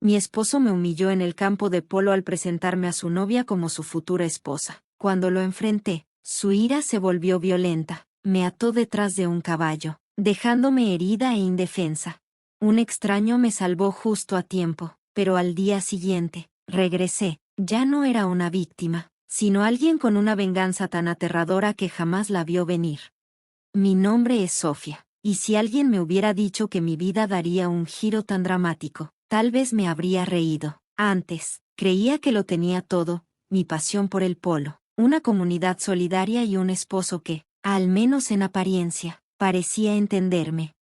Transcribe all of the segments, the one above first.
Mi esposo me humilló en el campo de polo al presentarme a su novia como su futura esposa. Cuando lo enfrenté, su ira se volvió violenta. Me ató detrás de un caballo, dejándome herida e indefensa. Un extraño me salvó justo a tiempo, pero al día siguiente, regresé. Ya no era una víctima, sino alguien con una venganza tan aterradora que jamás la vio venir. Mi nombre es Sofía, y si alguien me hubiera dicho que mi vida daría un giro tan dramático, tal vez me habría reído. Antes, creía que lo tenía todo, mi pasión por el polo, una comunidad solidaria y un esposo que, al menos en apariencia, parecía entenderme.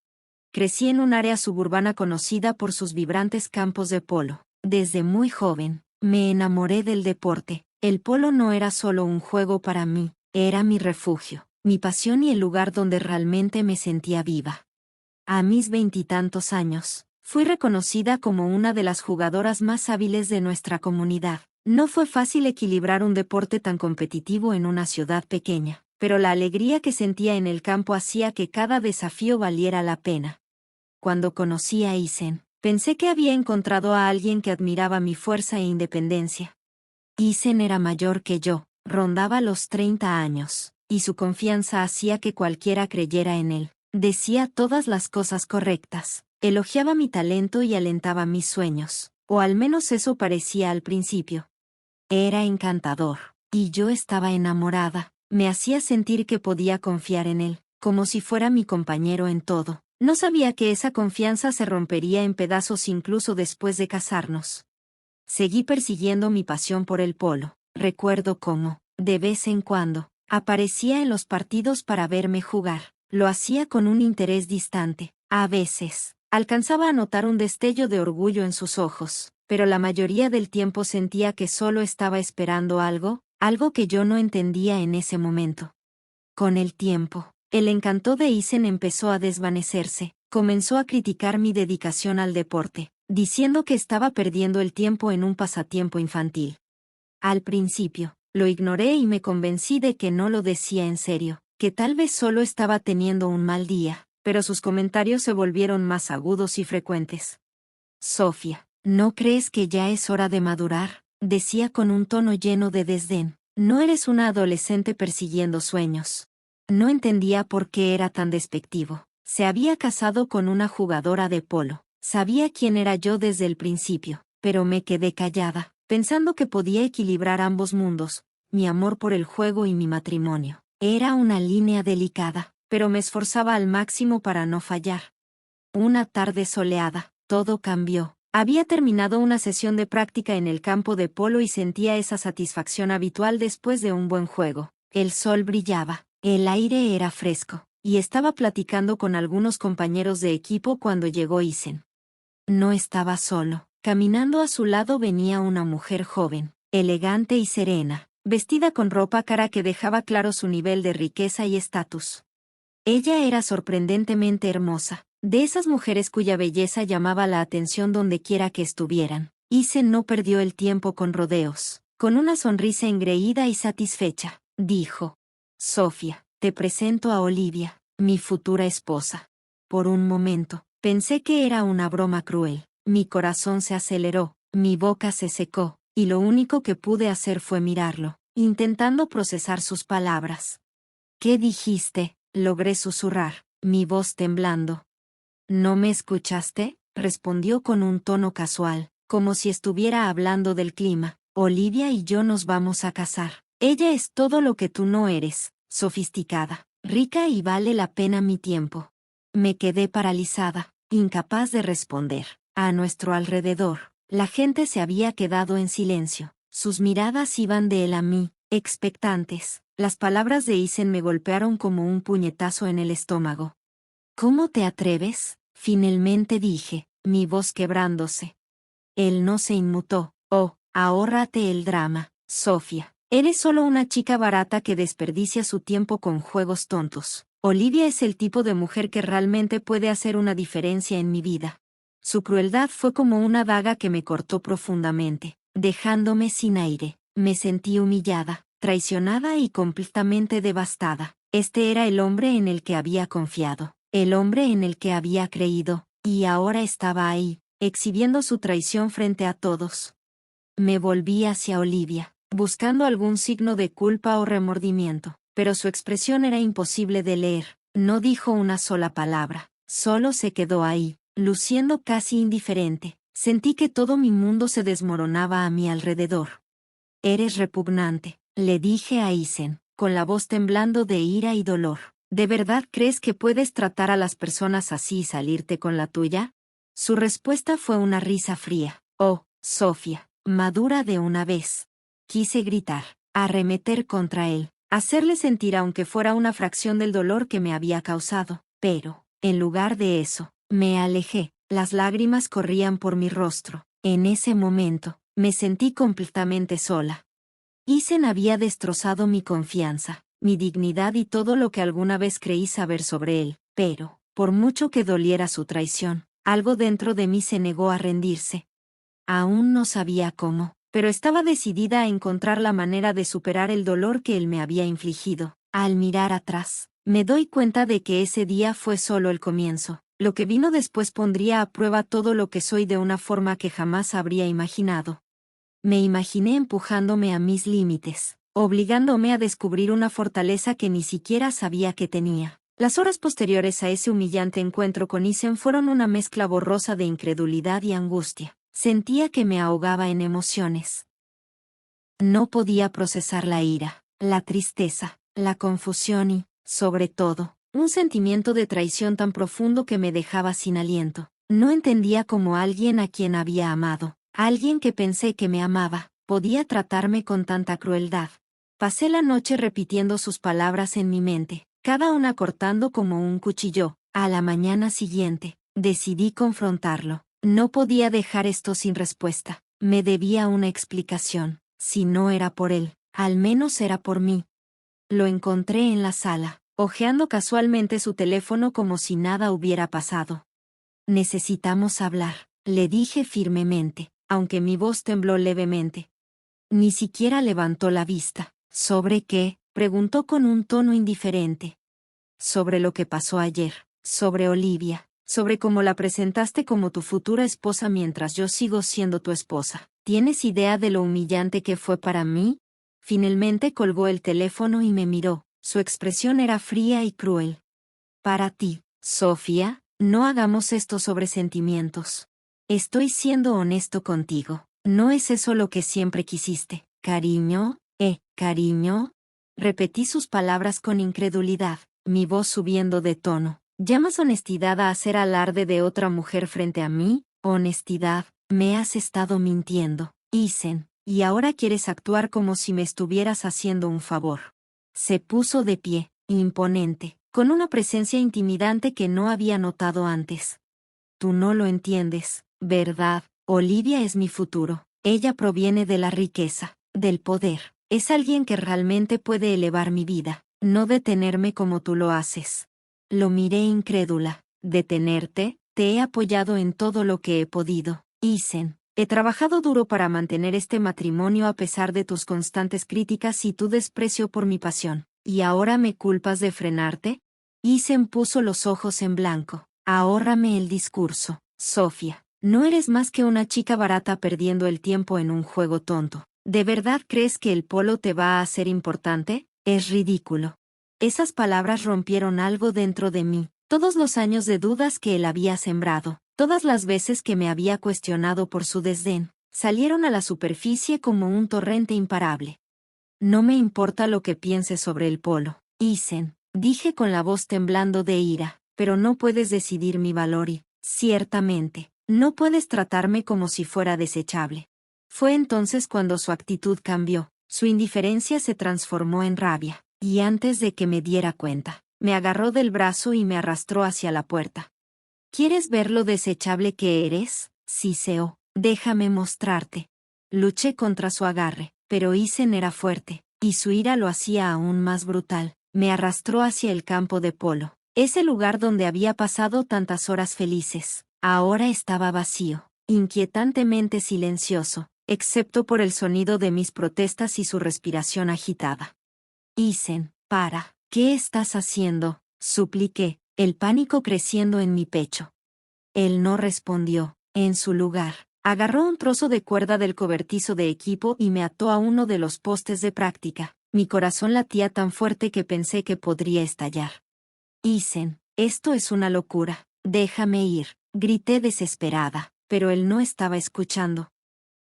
Crecí en un área suburbana conocida por sus vibrantes campos de polo. Desde muy joven, me enamoré del deporte. El polo no era solo un juego para mí, era mi refugio, mi pasión y el lugar donde realmente me sentía viva. A mis 20 años, fui reconocida como una de las jugadoras más hábiles de nuestra comunidad. No fue fácil equilibrar un deporte tan competitivo en una ciudad pequeña, pero la alegría que sentía en el campo hacía que cada desafío valiera la pena. Cuando conocí a Isen, pensé que había encontrado a alguien que admiraba mi fuerza e independencia. Isen era mayor que yo, rondaba los 30 años, y su confianza hacía que cualquiera creyera en él. Decía todas las cosas correctas, elogiaba mi talento y alentaba mis sueños, o al menos eso parecía al principio. Era encantador, y yo estaba enamorada. Me hacía sentir que podía confiar en él, como si fuera mi compañero en todo. No sabía que esa confianza se rompería en pedazos incluso después de casarnos. Seguí persiguiendo mi pasión por el polo. Recuerdo cómo, de vez en cuando, aparecía en los partidos para verme jugar. Lo hacía con un interés distante. A veces, alcanzaba a notar un destello de orgullo en sus ojos, pero la mayoría del tiempo sentía que solo estaba esperando algo que yo no entendía en ese momento. Con el tiempo, el encanto de Isen empezó a desvanecerse. Comenzó a criticar mi dedicación al deporte, diciendo que estaba perdiendo el tiempo en un pasatiempo infantil. Al principio, lo ignoré y me convencí de que no lo decía en serio, que tal vez solo estaba teniendo un mal día, pero sus comentarios se volvieron más agudos y frecuentes. Sofía, ¿no crees que ya es hora de madurar?, decía con un tono lleno de desdén. No eres una adolescente persiguiendo sueños. No entendía por qué era tan despectivo. Se había casado con una jugadora de polo. Sabía quién era yo desde el principio, pero me quedé callada, pensando que podía equilibrar ambos mundos, mi amor por el juego y mi matrimonio. Era una línea delicada, pero me esforzaba al máximo para no fallar. Una tarde soleada, todo cambió. Había terminado una sesión de práctica en el campo de polo y sentía esa satisfacción habitual después de un buen juego. El sol brillaba, el aire era fresco, y estaba platicando con algunos compañeros de equipo cuando llegó Isen. No estaba solo. Caminando a su lado venía una mujer joven, elegante y serena, vestida con ropa cara que dejaba claro su nivel de riqueza y estatus. Ella era sorprendentemente hermosa, de esas mujeres cuya belleza llamaba la atención donde quiera que estuvieran. Isen no perdió el tiempo con rodeos. Con una sonrisa engreída y satisfecha, dijo: Sofía, te presento a Olivia, mi futura esposa. Por un momento, pensé que era una broma cruel. Mi corazón se aceleró, mi boca se secó, y lo único que pude hacer fue mirarlo, intentando procesar sus palabras. ¿Qué dijiste?, logré susurrar, mi voz temblando. ¿No me escuchaste?, respondió con un tono casual, como si estuviera hablando del clima. Olivia y yo nos vamos a casar. Ella es todo lo que tú no eres, sofisticada, rica y vale la pena mi tiempo. Me quedé paralizada, incapaz de responder. A nuestro alrededor, la gente se había quedado en silencio. Sus miradas iban de él a mí, expectantes. Las palabras de Isen me golpearon como un puñetazo en el estómago. ¿Cómo te atreves?, finalmente dije, mi voz quebrándose. Él no se inmutó. Oh, ahórrate el drama, Sofía. Eres solo una chica barata que desperdicia su tiempo con juegos tontos. Olivia es el tipo de mujer que realmente puede hacer una diferencia en mi vida. Su crueldad fue como una daga que me cortó profundamente, dejándome sin aire. Me sentí humillada, traicionada y completamente devastada. Este era el hombre en el que había confiado, el hombre en el que había creído, y ahora estaba ahí, exhibiendo su traición frente a todos. Me volví hacia Olivia, buscando algún signo de culpa o remordimiento, pero su expresión era imposible de leer. No dijo una sola palabra, solo se quedó ahí, luciendo casi indiferente. Sentí que todo mi mundo se desmoronaba a mi alrededor. Eres repugnante, le dije a Isen, con la voz temblando de ira y dolor. ¿De verdad crees que puedes tratar a las personas así y salirte con la tuya? Su respuesta fue una risa fría. Oh, Sofía, madura de una vez. Quise gritar, arremeter contra él, hacerle sentir aunque fuera una fracción del dolor que me había causado, pero, en lugar de eso, me alejé. Las lágrimas corrían por mi rostro. En ese momento, me sentí completamente sola. Isen había destrozado mi confianza, mi dignidad y todo lo que alguna vez creí saber sobre él, pero, por mucho que doliera su traición, algo dentro de mí se negó a rendirse. Aún no sabía cómo, pero estaba decidida a encontrar la manera de superar el dolor que él me había infligido. Al mirar atrás, me doy cuenta de que ese día fue solo el comienzo. Lo que vino después pondría a prueba todo lo que soy de una forma que jamás habría imaginado. Me imaginé empujándome a mis límites, obligándome a descubrir una fortaleza que ni siquiera sabía que tenía. Las horas posteriores a ese humillante encuentro con Isen fueron una mezcla borrosa de incredulidad y angustia. Sentía que me ahogaba en emociones. No podía procesar la ira, la tristeza, la confusión y, sobre todo, un sentimiento de traición tan profundo que me dejaba sin aliento. No entendía cómo alguien a quien había amado, alguien que pensé que me amaba, podía tratarme con tanta crueldad. Pasé la noche repitiendo sus palabras en mi mente, cada una cortando como un cuchillo. A la mañana siguiente, decidí confrontarlo. No podía dejar esto sin respuesta. Me debía una explicación. Si no era por él, al menos era por mí. Lo encontré en la sala, hojeando casualmente su teléfono como si nada hubiera pasado. Necesitamos hablar, le dije firmemente, aunque mi voz tembló levemente. Ni siquiera levantó la vista. ¿Sobre qué?, preguntó con un tono indiferente. Sobre lo que pasó ayer, sobre Olivia, sobre cómo la presentaste como tu futura esposa mientras yo sigo siendo tu esposa. ¿Tienes idea de lo humillante que fue para mí? Finalmente colgó el teléfono y me miró. Su expresión era fría y cruel. Para ti, Sofía, no hagamos esto sobre sentimientos. Estoy siendo honesto contigo. ¿No es eso lo que siempre quisiste? ¿Cariño? ¿Cariño? Repetí sus palabras con incredulidad, mi voz subiendo de tono. ¿Llamas honestidad a hacer alarde de otra mujer frente a mí? Honestidad, me has estado mintiendo, Isen, y ahora quieres actuar como si me estuvieras haciendo un favor. Se puso de pie, imponente, con una presencia intimidante que no había notado antes. Tú no lo entiendes, ¿verdad? Olivia es mi futuro. Ella proviene de la riqueza, del poder. Es alguien que realmente puede elevar mi vida, no detenerme como tú lo haces. Lo miré incrédula. ¿Detenerte? Te he apoyado en todo lo que he podido, Isen. He trabajado duro para mantener este matrimonio a pesar de tus constantes críticas y tu desprecio por mi pasión. ¿Y ahora me culpas de frenarte? Isen puso los ojos en blanco. Ahórrame el discurso, Sofía. No eres más que una chica barata perdiendo el tiempo en un juego tonto. ¿De verdad crees que el polo te va a hacer importante? Es ridículo. Esas palabras rompieron algo dentro de mí. Todos los años de dudas que él había sembrado, todas las veces que me había cuestionado por su desdén, salieron a la superficie como un torrente imparable. No me importa lo que pienses sobre el polo, Isen, dije con la voz temblando de ira, pero no puedes decidir mi valor y, ciertamente, no puedes tratarme como si fuera desechable. Fue entonces cuando su actitud cambió, su indiferencia se transformó en rabia, y antes de que me diera cuenta, me agarró del brazo y me arrastró hacia la puerta. ¿Quieres ver lo desechable que eres? Siseo, déjame mostrarte. Luché contra su agarre, pero Isen era fuerte, y su ira lo hacía aún más brutal. Me arrastró hacia el campo de polo, ese lugar donde había pasado tantas horas felices. Ahora estaba vacío, inquietantemente silencioso, excepto por el sonido de mis protestas y su respiración agitada. Isen, para, ¿qué estás haciendo?, supliqué, el pánico creciendo en mi pecho. Él no respondió. En su lugar, agarró un trozo de cuerda del cobertizo de equipo y me ató a uno de los postes de práctica. Mi corazón latía tan fuerte que pensé que podría estallar. Ethan, esto es una locura. Déjame ir, grité desesperada, pero él no estaba escuchando.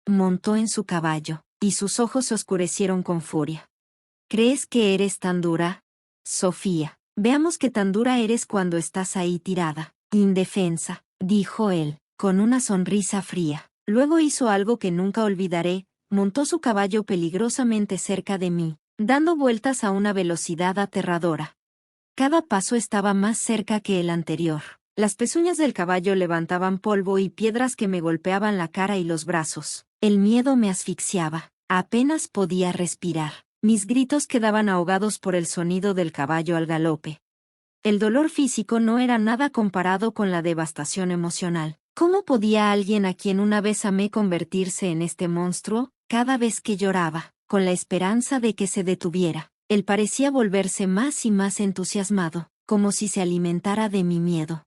Montó en su caballo, y sus ojos se oscurecieron con furia. ¿Crees que eres tan dura? Sofía, veamos qué tan dura eres cuando estás ahí tirada, indefensa, dijo él, con una sonrisa fría. Luego hizo algo que nunca olvidaré, montó su caballo peligrosamente cerca de mí, dando vueltas a una velocidad aterradora. Cada paso estaba más cerca que el anterior. Las pezuñas del caballo levantaban polvo y piedras que me golpeaban la cara y los brazos. El miedo me asfixiaba. Apenas podía respirar. Mis gritos quedaban ahogados por el sonido del caballo al galope. El dolor físico no era nada comparado con la devastación emocional. ¿Cómo podía alguien a quien una vez amé convertirse en este monstruo? Cada vez que lloraba, con la esperanza de que se detuviera, él parecía volverse más y más entusiasmado, como si se alimentara de mi miedo.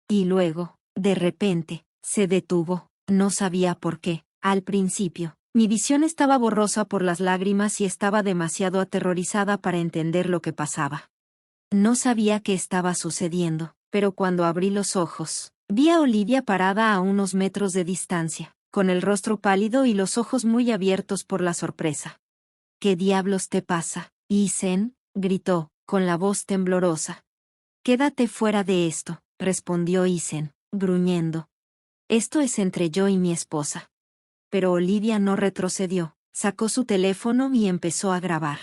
Y luego, de repente, se detuvo, no sabía por qué. Al principio, mi visión estaba borrosa por las lágrimas y estaba demasiado aterrorizada para entender lo que pasaba. No sabía qué estaba sucediendo, pero cuando abrí los ojos, vi a Olivia parada a unos metros de distancia, con el rostro pálido y los ojos muy abiertos por la sorpresa. ¿Qué diablos te pasa, Ethan? Gritó, con la voz temblorosa. Quédate fuera de esto, respondió Ethan, gruñendo. Esto es entre yo y mi esposa. Pero Olivia no retrocedió, sacó su teléfono y empezó a grabar.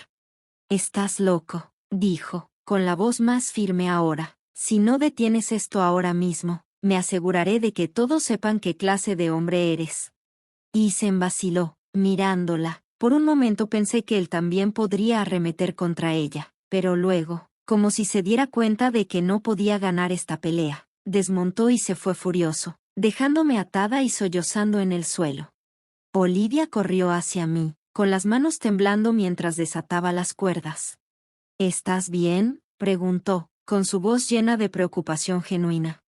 Estás loco, dijo, con la voz más firme ahora. Si no detienes esto ahora mismo, me aseguraré de que todos sepan qué clase de hombre eres. Ethan vaciló, mirándola. Por un momento pensé que él también podría arremeter contra ella, pero luego, como si se diera cuenta de que no podía ganar esta pelea, desmontó y se fue furioso, dejándome atada y sollozando en el suelo. Olivia corrió hacia mí, con las manos temblando mientras desataba las cuerdas. ¿Estás bien?, preguntó, con su voz llena de preocupación genuina.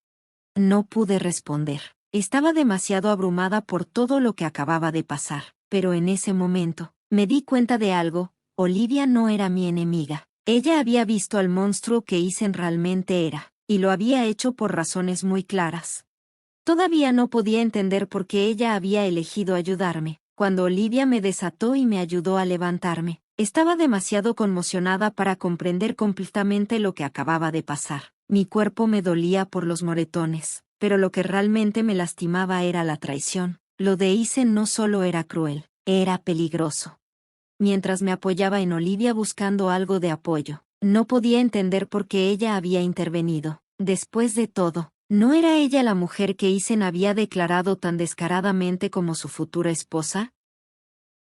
No pude responder. Estaba demasiado abrumada por todo lo que acababa de pasar, pero en ese momento, me di cuenta de algo. Olivia no era mi enemiga. Ella había visto al monstruo que Ethan realmente era, y lo había hecho por razones muy claras. Todavía no podía entender por qué ella había elegido ayudarme. Cuando Olivia me desató y me ayudó a levantarme, estaba demasiado conmocionada para comprender completamente lo que acababa de pasar. Mi cuerpo me dolía por los moretones, pero lo que realmente me lastimaba era la traición. Lo de Ethan no solo era cruel, era peligroso. Mientras me apoyaba en Olivia buscando algo de apoyo, no podía entender por qué ella había intervenido. Después de todo, ¿no era ella la mujer que Ethan había declarado tan descaradamente como su futura esposa?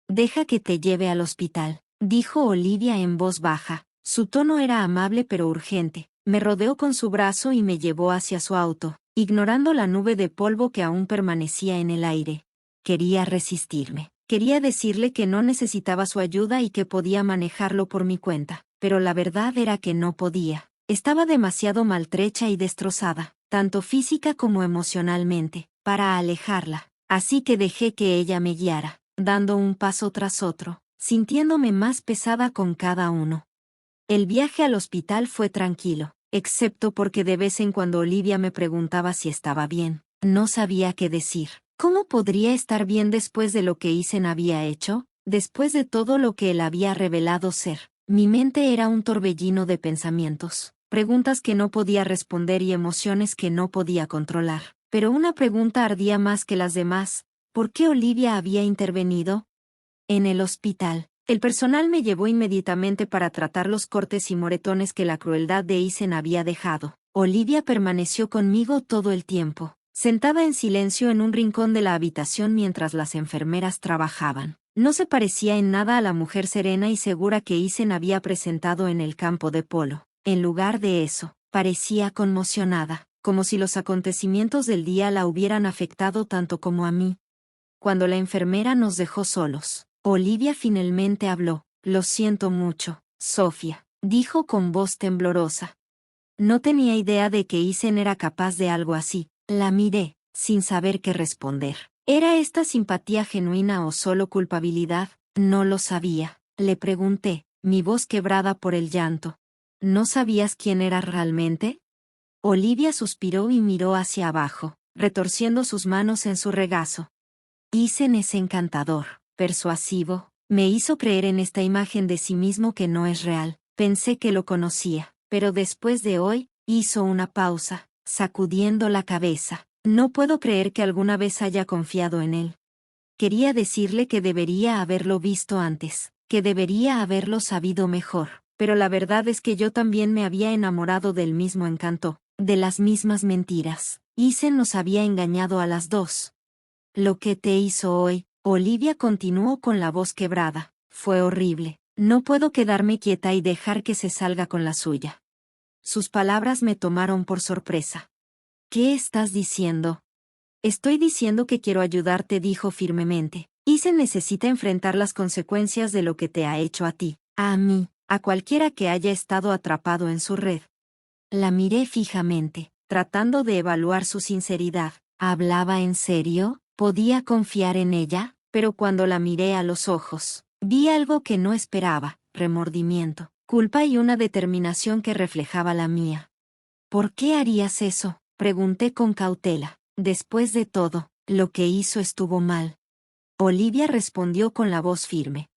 Deja que te lleve al hospital, dijo Olivia en voz baja. Su tono era amable pero urgente. Me rodeó con su brazo y me llevó hacia su auto, ignorando la nube de polvo que aún permanecía en el aire. Quería resistirme. Quería decirle que no necesitaba su ayuda y que podía manejarlo por mi cuenta, pero la verdad era que no podía. Estaba demasiado maltrecha y destrozada, tanto física como emocionalmente, para alejarla. Así que dejé que ella me guiara, dando un paso tras otro, sintiéndome más pesada con cada uno. El viaje al hospital fue tranquilo, excepto porque de vez en cuando Olivia me preguntaba si estaba bien. No sabía qué decir. ¿Cómo podría estar bien después de lo que Ethan había hecho? Después de todo lo que él había revelado ser. Mi mente era un torbellino de pensamientos, preguntas que no podía responder y emociones que no podía controlar. Pero una pregunta ardía más que las demás. ¿Por qué Olivia había intervenido? En el hospital, el personal me llevó inmediatamente para tratar los cortes y moretones que la crueldad de Ethan había dejado. Olivia permaneció conmigo todo el tiempo, sentada en silencio en un rincón de la habitación mientras las enfermeras trabajaban. No se parecía en nada a la mujer serena y segura que Ethan había presentado en el campo de polo. En lugar de eso, parecía conmocionada, como si los acontecimientos del día la hubieran afectado tanto como a mí. Cuando la enfermera nos dejó solos, Olivia finalmente habló. Lo siento mucho, Sofía, dijo con voz temblorosa. No tenía idea de que Ethan era capaz de algo así. La miré, sin saber qué responder. ¿Era esta simpatía genuina o solo culpabilidad? No lo sabía. Le pregunté, mi voz quebrada por el llanto. ¿No sabías quién era realmente? Olivia suspiró y miró hacia abajo, retorciendo sus manos en su regazo. Isen es encantador, persuasivo, me hizo creer en esta imagen de sí mismo que no es real. Pensé que lo conocía, pero después de hoy, hizo una pausa, sacudiendo la cabeza. No puedo creer que alguna vez haya confiado en él. Quería decirle que debería haberlo visto antes, que debería haberlo sabido mejor, pero la verdad es que yo también me había enamorado del mismo encanto, de las mismas mentiras. Isen nos había engañado a las dos. Lo que te hizo hoy, Olivia continuó con la voz quebrada, fue horrible. No puedo quedarme quieta y dejar que se salga con la suya. Sus palabras me tomaron por sorpresa. ¿Qué estás diciendo? Estoy diciendo que quiero ayudarte, dijo firmemente. Isen necesita enfrentar las consecuencias de lo que te ha hecho a ti, a mí, a cualquiera que haya estado atrapado en su red. La miré fijamente, tratando de evaluar su sinceridad. ¿Hablaba en serio? ¿Podía confiar en ella? Pero cuando la miré a los ojos, vi algo que no esperaba, remordimiento, culpa y una determinación que reflejaba la mía. ¿Por qué harías eso? Pregunté con cautela. Después de todo, lo que hizo estuvo mal. Olivia respondió con la voz firme.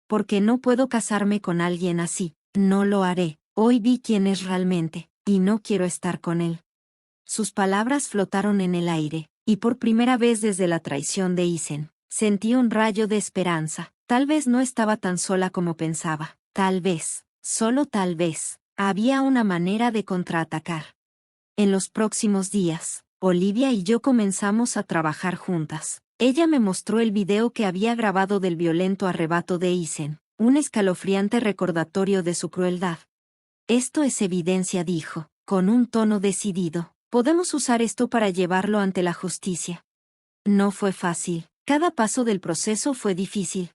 Porque no puedo casarme con alguien así, no lo haré. Hoy vi quién es realmente, y no quiero estar con él. Sus palabras flotaron en el aire, y por primera vez desde la traición de Isen, sentí un rayo de esperanza. Tal vez no estaba tan sola como pensaba. Tal vez, solo tal vez, había una manera de contraatacar. En los próximos días, Olivia y yo comenzamos a trabajar juntas. Ella me mostró el video que había grabado del violento arrebato de Isen, un escalofriante recordatorio de su crueldad. Esto es evidencia, dijo, con un tono decidido. Podemos usar esto para llevarlo ante la justicia. No fue fácil. Cada paso del proceso fue difícil.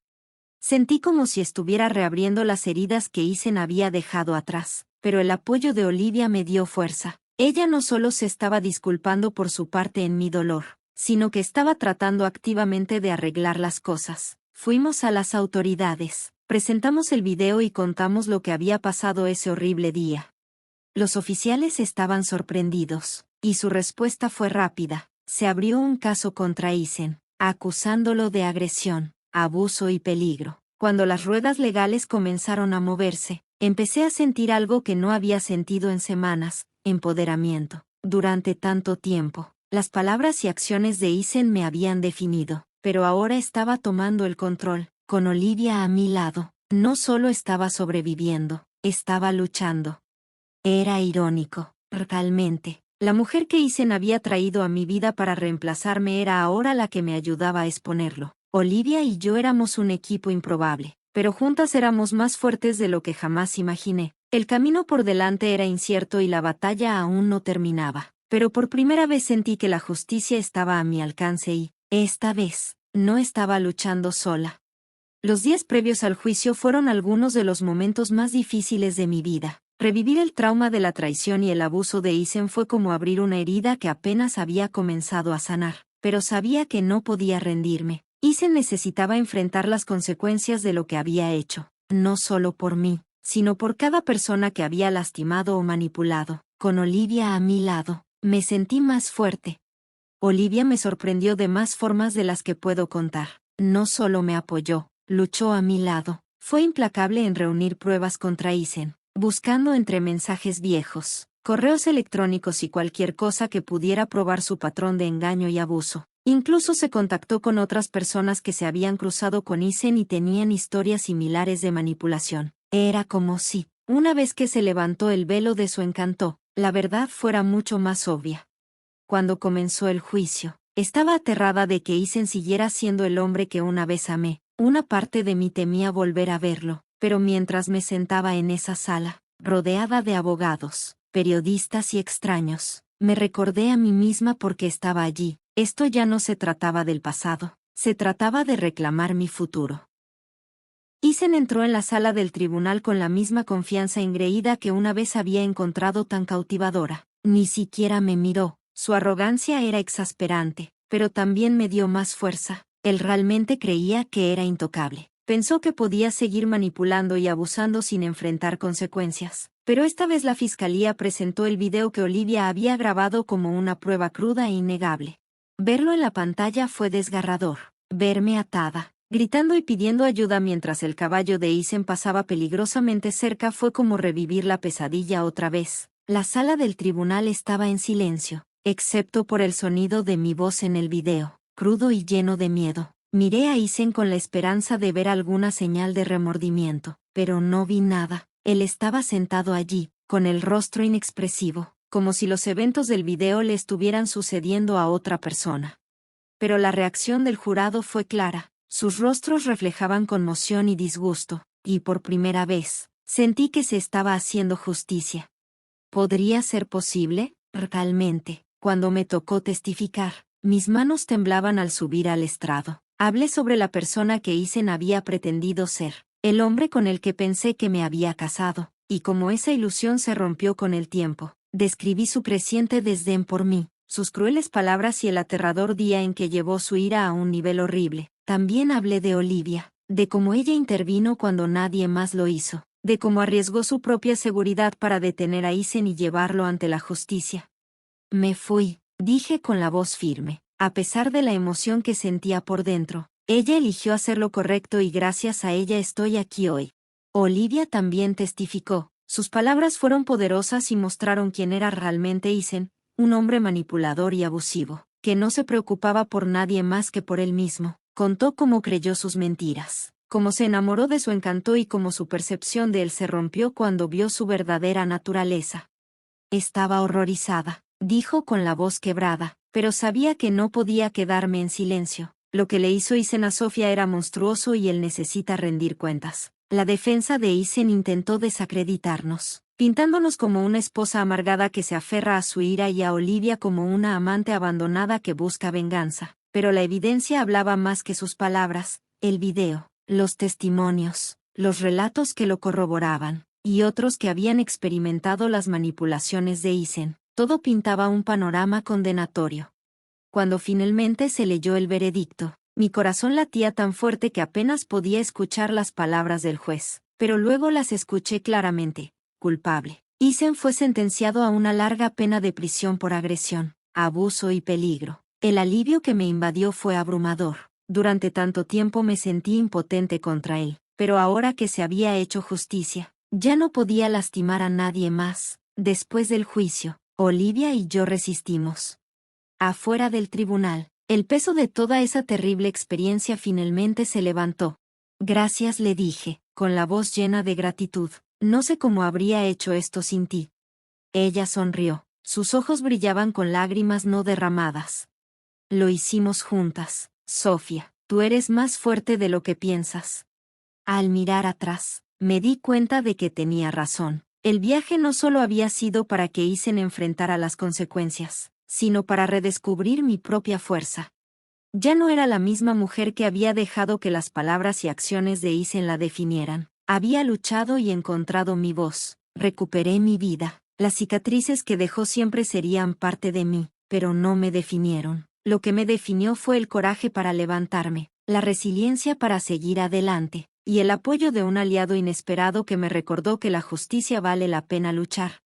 Sentí como si estuviera reabriendo las heridas que Isen había dejado atrás, pero el apoyo de Olivia me dio fuerza. Ella no solo se estaba disculpando por su parte en mi dolor, sino que estaba tratando activamente de arreglar las cosas. Fuimos a las autoridades, presentamos el video y contamos lo que había pasado ese horrible día. Los oficiales estaban sorprendidos, y su respuesta fue rápida. Se abrió un caso contra Isen, acusándolo de agresión, abuso y peligro. Cuando las ruedas legales comenzaron a moverse, empecé a sentir algo que no había sentido en semanas: empoderamiento. Durante tanto tiempo, las palabras y acciones de Isen me habían definido, pero ahora estaba tomando el control. Con Olivia a mi lado, no solo estaba sobreviviendo, estaba luchando. Era irónico, realmente. La mujer que Isen había traído a mi vida para reemplazarme era ahora la que me ayudaba a exponerlo. Olivia y yo éramos un equipo improbable, pero juntas éramos más fuertes de lo que jamás imaginé. El camino por delante era incierto y la batalla aún no terminaba, pero por primera vez sentí que la justicia estaba a mi alcance y, esta vez, no estaba luchando sola. Los días previos al juicio fueron algunos de los momentos más difíciles de mi vida. Revivir el trauma de la traición y el abuso de Isen fue como abrir una herida que apenas había comenzado a sanar, pero sabía que no podía rendirme. Isen necesitaba enfrentar las consecuencias de lo que había hecho, no solo por mí, sino por cada persona que había lastimado o manipulado. Con Olivia a mi lado, me sentí más fuerte. Olivia me sorprendió de más formas de las que puedo contar. No solo me apoyó, luchó a mi lado, fue implacable en reunir pruebas contra Isen, buscando entre mensajes viejos, correos electrónicos y cualquier cosa que pudiera probar su patrón de engaño y abuso. Incluso se contactó con otras personas que se habían cruzado con Isen y tenían historias similares de manipulación. Era como si, una vez que se levantó el velo de su encanto, la verdad fuera mucho más obvia. Cuando comenzó el juicio, estaba aterrada de que Isen siguiera siendo el hombre que una vez amé. Una parte de mí temía volver a verlo, pero mientras me sentaba en esa sala, rodeada de abogados, periodistas y extraños, me recordé a mí misma porque estaba allí. Esto ya no se trataba del pasado, se trataba de reclamar mi futuro. Isen entró en la sala del tribunal con la misma confianza engreída que una vez había encontrado tan cautivadora. Ni siquiera me miró, Su arrogancia era exasperante, pero también me dio más fuerza. Él realmente creía que era intocable. Pensó que podía seguir manipulando y abusando sin enfrentar consecuencias. Pero esta vez la fiscalía presentó el video que Olivia había grabado como una prueba cruda e innegable. Verlo en la pantalla fue desgarrador. Verme atada, gritando y pidiendo ayuda mientras el caballo de Isen pasaba peligrosamente cerca fue como revivir la pesadilla otra vez. La sala del tribunal estaba en silencio, excepto por el sonido de mi voz en el video, crudo y lleno de miedo. Miré a Isen con la esperanza de ver alguna señal de remordimiento, pero no vi nada. Él estaba sentado allí, con el rostro inexpresivo, como si los eventos del video le estuvieran sucediendo a otra persona. Pero la reacción del jurado fue clara. Sus rostros reflejaban conmoción y disgusto, y por primera vez, sentí que se estaba haciendo justicia. ¿Podría ser posible? Realmente, cuando me tocó testificar, mis manos temblaban al subir al estrado. Hablé sobre la persona que Isen había pretendido ser, el hombre con el que pensé que me había casado, y como esa ilusión se rompió con el tiempo, describí su creciente desdén por mí, sus crueles palabras y el aterrador día en que llevó su ira a un nivel horrible. También hablé de Olivia, de cómo ella intervino cuando nadie más lo hizo, de cómo arriesgó su propia seguridad para detener a Isen y llevarlo ante la justicia. Me fui, dije con la voz firme. A pesar de la emoción que sentía por dentro, ella eligió hacer lo correcto y gracias a ella estoy aquí hoy. Olivia también testificó. Sus palabras fueron poderosas y mostraron quién era realmente Isen, un hombre manipulador y abusivo, que no se preocupaba por nadie más que por él mismo. Contó cómo creyó sus mentiras, cómo se enamoró de su encanto y cómo su percepción de él se rompió cuando vio su verdadera naturaleza. Estaba horrorizada, dijo con la voz quebrada, pero sabía que no podía quedarme en silencio. Lo que le hizo Isen a Sofía era monstruoso y él necesita rendir cuentas. La defensa de Isen intentó desacreditarnos, pintándonos como una esposa amargada que se aferra a su ira y a Olivia como una amante abandonada que busca venganza. Pero la evidencia hablaba más que sus palabras, el video, los testimonios, los relatos que lo corroboraban, y otros que habían experimentado las manipulaciones de Isen. Todo pintaba un panorama condenatorio. Cuando finalmente se leyó el veredicto, mi corazón latía tan fuerte que apenas podía escuchar las palabras del juez, pero luego las escuché claramente. Culpable. Isen fue sentenciado a una larga pena de prisión por agresión, abuso y peligro. El alivio que me invadió fue abrumador. Durante tanto tiempo me sentí impotente contra él, pero ahora que se había hecho justicia, ya no podía lastimar a nadie más. Después del juicio, Olivia y yo resistimos. Afuera del tribunal, el peso de toda esa terrible experiencia finalmente se levantó. Gracias, le dije, con la voz llena de gratitud. No sé cómo habría hecho esto sin ti. Ella sonrió. Sus ojos brillaban con lágrimas no derramadas. Lo hicimos juntas, Sofía. Tú eres más fuerte de lo que piensas. Al mirar atrás, me di cuenta de que tenía razón. El viaje no solo había sido para que Isen enfrentara las consecuencias, sino para redescubrir mi propia fuerza. Ya no era la misma mujer que había dejado que las palabras y acciones de Isen la definieran. Había luchado y encontrado mi voz. Recuperé mi vida. Las cicatrices que dejó siempre serían parte de mí, pero no me definieron. Lo que me definió fue el coraje para levantarme, la resiliencia para seguir adelante, y el apoyo de un aliado inesperado que me recordó que la justicia vale la pena luchar.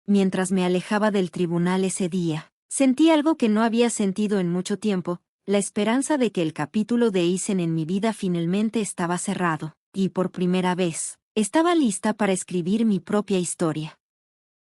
Mientras me alejaba del tribunal ese día, sentí algo que no había sentido en mucho tiempo, la esperanza de que el capítulo de Isen en mi vida finalmente estaba cerrado, y por primera vez, estaba lista para escribir mi propia historia.